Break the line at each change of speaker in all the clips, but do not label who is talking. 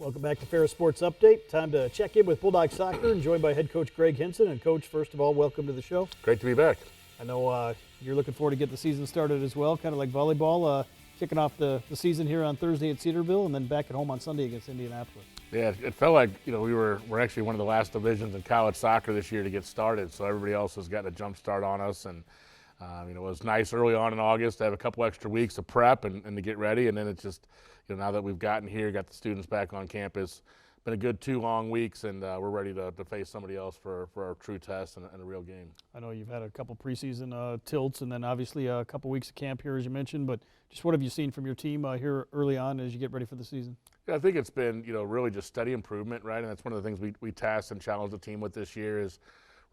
Welcome back to Ferris Sports Update. Time to check in with Bulldog Soccer and joined by head coach Greg Henson. And Coach, first of all, welcome to the show.
Great to be back.
I know you're looking forward to get the season started as well, kind of like volleyball, kicking off the season here on Thursday at Cedarville and then back at home on Sunday against Indianapolis.
Yeah, it felt like we're actually one of the last divisions in college soccer this year to get started, so everybody else has gotten a jump start on us. And it was nice early on in August to have a couple extra weeks of prep and to get ready, and then it's just now that we've gotten here, got the students back on campus. Been a good 2 long weeks, and we're ready to face somebody else for our true test and a real game.
I know you've had a couple preseason tilts and then obviously a couple weeks of camp here, as you mentioned, but just what have you seen from your team here early on as you get ready for the season?
Yeah, I think it's been really just steady improvement, right? And that's one of the things we tasked and challenged the team with this year is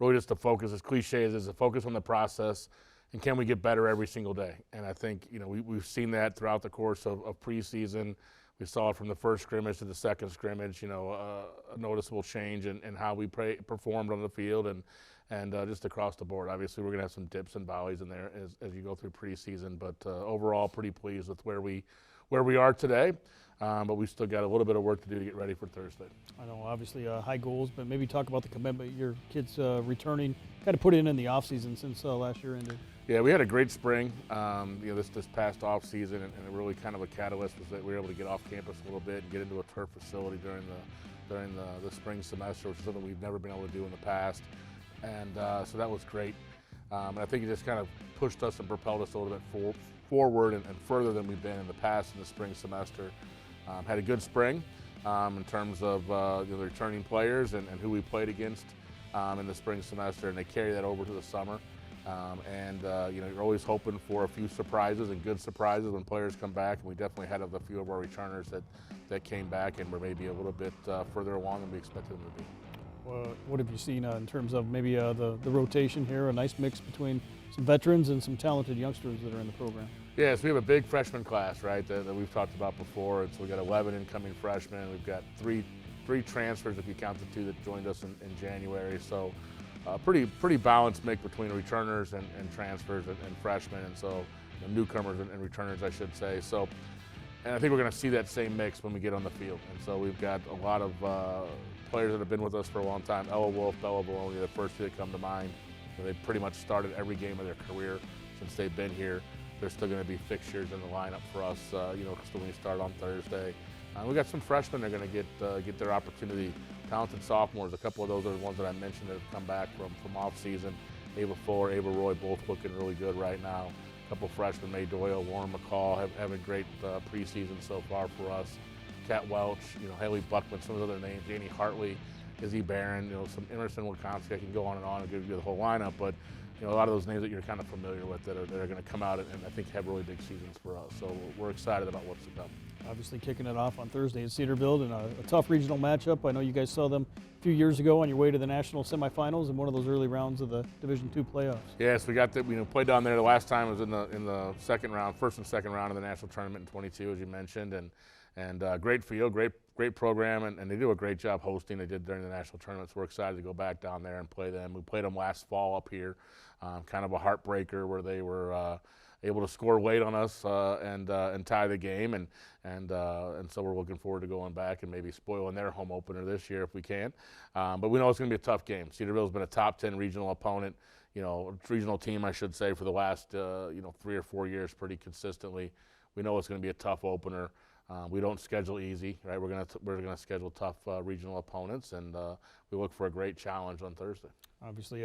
really just to focus, as cliche as it is, to focus on the process and can we get better every single day. And I think we've seen that throughout the course of preseason. We saw it from the first scrimmage to the second scrimmage, a noticeable change in how we performed on the field and just across the board. Obviously, we're going to have some dips and valleys in there as you go through preseason, but overall pretty pleased with where we are today. But we still got a little bit of work to do to get ready for Thursday.
I know, obviously, high goals, but maybe talk about the commitment your kids returning, kind of put in the offseason since last year ended.
Yeah, we had a great spring, this past offseason, and really kind of a catalyst was that we were able to get off campus a little bit and get into a turf facility during the spring semester, which is something we've never been able to do in the past. And so that was great. And I think it just kind of pushed us and propelled us a little bit forward and further than we've been in the past in the spring semester. Had a good spring in terms of the returning players and who we played against in the spring semester, and they carry that over to the summer. You're always hoping for a few surprises and good surprises when players come back, and we definitely had a few of our returners that came back and were maybe a little bit further along than we expected them to be.
Well, what have you seen in terms of maybe the rotation here, a nice mix between some veterans and some talented youngsters that are in the program?
Yeah, so we have a big freshman class, right, that we've talked about before. And so we've got 11 incoming freshmen. We've got three transfers if you count the 2 that joined us in January. So pretty balanced mix between returners and transfers and freshmen, and so newcomers and returners, I should say. So, and I think we're going to see that same mix when we get on the field. And so we've got a lot of players that have been with us for a long time. Ella Wolf, Bella Bologna, the first 2 that come to mind. They pretty much started every game of their career since they've been here. They're still going to be fixtures in the lineup for us, when we start on Thursday. We got some freshmen that are going to get their opportunity. Talented sophomores, a couple of those are the ones that I mentioned that have come back from off-season. Ava Fuller, Ava Roy, both looking really good right now. A couple of freshmen, May Doyle, Warren McCall, having great preseason so far for us. Kat Welch, Haley Buckman, some of the other names, Janie Hartley, Izzy Barron, some Emerson Wilkowski. I can go on and give you the whole lineup, but a lot of those names that you're kind of familiar with that are going to come out and I think have really big seasons for us. So we're excited about what's to come.
Obviously kicking it off on Thursday at Cedarville and a tough regional matchup. I know you guys saw them a few years ago on your way to the national semifinals in one of those early rounds of the Division II playoffs.
Yes, we got that. We played down there. The last time was in the second round, first and second round of the national tournament in 22, as you mentioned, and great field, great program, and they do a great job hosting. They did during the national tournament, so we're excited to go back down there and play them. We played them last fall up here, kind of a heartbreaker where they were able to score late on us and tie the game, and so we're looking forward to going back and maybe spoiling their home opener this year if we can. But we know it's going to be a tough game. Cedarville's been a top 10 regional opponent, regional team, I should say, for the last 3 or 4 years pretty consistently. We know it's going to be a tough opener. We don't schedule easy, right? We're gonna schedule tough regional opponents, and we look for a great challenge on Thursday.
Obviously,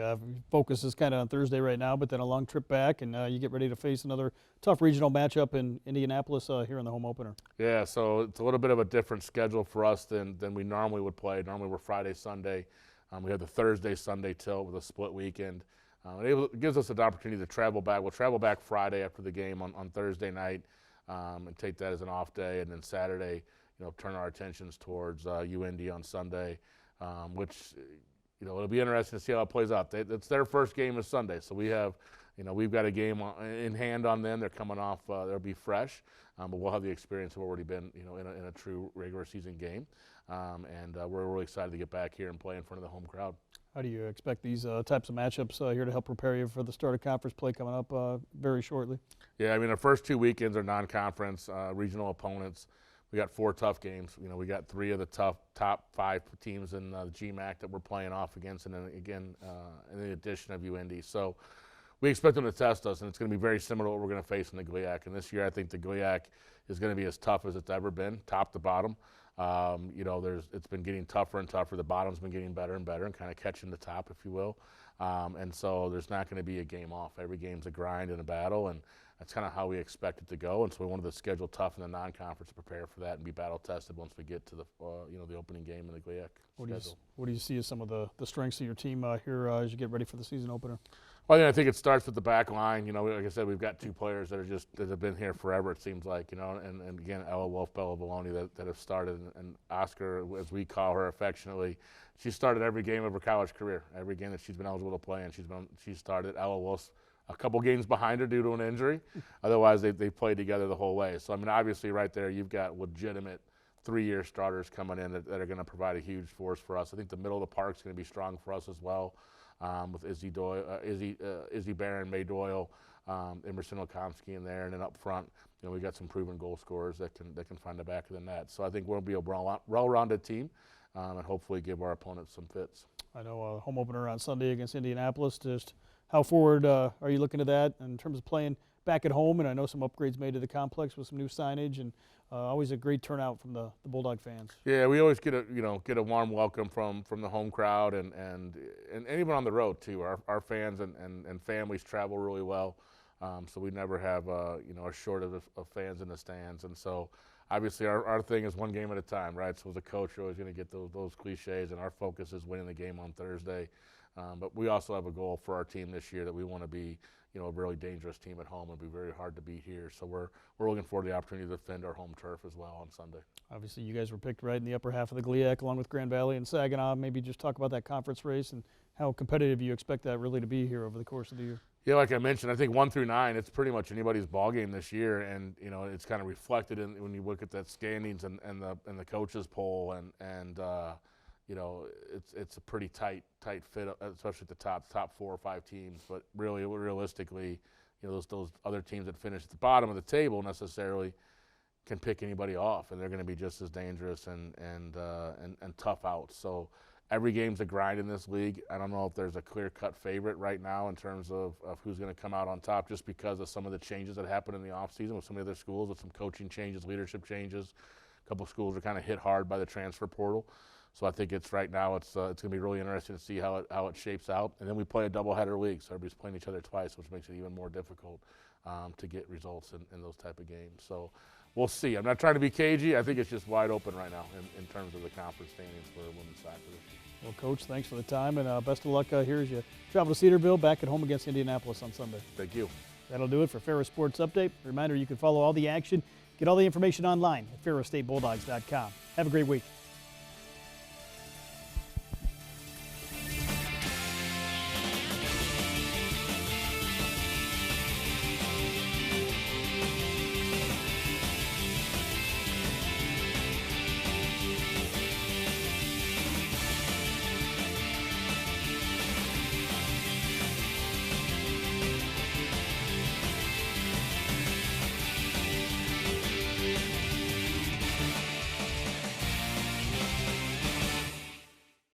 focus is kind of on Thursday right now, but then a long trip back, and you get ready to face another tough regional matchup in Indianapolis here in the home opener.
Yeah, so it's a little bit of a different schedule for us than we normally would play. Normally we're Friday, Sunday. We have the Thursday, Sunday tilt with a split weekend. It gives us an opportunity to travel back. We'll travel back Friday after the game on Thursday night. And take that as an off day, and then Saturday, turn our attentions towards UND on Sunday, which, it'll be interesting to see how it plays out. It's their first game is Sunday, so we've got a game in hand on them. They're coming off; they'll be fresh, but we'll have the experience of already been, in a true regular season game, and we're really excited to get back here and play in front of the home crowd.
How do you expect these types of matchups here to help prepare you for the start of conference play coming up very shortly?
Yeah, our first 2 weekends are non-conference regional opponents. we got 4 tough games. You know, we got 3 of the top 5 teams in the GMAC that we're playing off against, and then again, in the addition of UND. So we expect them to test us, and it's going to be very similar to what we're going to face in the GLIAC. And this year, I think the GLIAC is going to be as tough as it's ever been, top to bottom. You know, it's been getting tougher and tougher. The bottom's been getting better and better, and kind of catching the top, if you will. And so there's not going to be a game off. Every game's a grind and a battle, and that's kind of how we expect it to go. And so we wanted to schedule tough in the non-conference to prepare for that and be battle tested once we get to the you know, the opening game in the GLIAC schedule.
What do you see as some of the strengths of your team here as you get ready for the season opener?
Well, I think it starts with the back line. You know, like I said, we've got 2 players that have been here forever, it seems like, you know, and again, Ella Wolf, Bella Baloney that have started, and Oscar, as we call her affectionately, she started every game of her college career, every game that she's been eligible to play, and she started. Ella Wolf's a couple games behind her due to an injury. Otherwise, they played together the whole way. So, I mean, obviously right there, you've got legitimate 3-year starters coming in that are going to provide a huge force for us. I think the middle of the park's going to be strong for us as well. With Izzy Barron, May Doyle, Emerson Okomsky in there, and then up front, you know, we got some proven goal scorers that can find the back of the net. So I think we'll be a well-rounded team, and hopefully give our opponents some fits.
I know a home opener on Sunday against Indianapolis. Just how forward are you looking at that in terms of playing back at home? And I know some upgrades made to the complex with some new signage, and always a great turnout from the Bulldog fans.
Yeah, we always get a warm welcome from the home crowd and even on the road too. Our fans and families travel really well, so we never have a shortage of fans in the stands. And so obviously our thing is one game at a time, right? So as a coach, you're always going to get those cliches, and our focus is winning the game on Thursday. But we also have a goal for our team this year that we want to be, you know, a really dangerous team at home and be very hard to beat here. So we're looking forward to the opportunity to defend our home turf as well on Sunday. Obviously,
you guys were picked right in the upper half of the GLIAC along with Grand Valley and Saginaw. Maybe just talk about that conference race and how competitive you expect that really to be here over the course of the year.
Yeah, like I mentioned, I think 1 through 9, it's pretty much anybody's ball game this year, and you know, it's kind of reflected in when you look at that standings and the coaches poll, and you know, it's a pretty tight fit, especially at the top 4 or 5 teams. But really, realistically, you know, those other teams that finish at the bottom of the table necessarily can pick anybody off, and they're going to be just as dangerous and tough out. So every game's a grind in this league. I don't know if there's a clear-cut favorite right now in terms of who's going to come out on top, just because of some of the changes that happened in the offseason with some of the other schools, with some coaching changes, leadership changes. A couple of schools are kind of hit hard by the transfer portal. So I think it's going to be really interesting to see how it shapes out. And then we play a doubleheader league, so everybody's playing each other twice, which makes it even more difficult to get results in those type of games. So we'll see. I'm not trying to be cagey. I think it's just wide open right now in terms of the conference standings for women's soccer this year.
Well, Coach, thanks for the time, and best of luck here as you travel to Cedarville, back at home against Indianapolis on Sunday.
Thank you.
That'll do it for Ferris Sports Update. Reminder, you can follow all the action, get all the information online at ferrisstatebulldogs.com. Have a great week.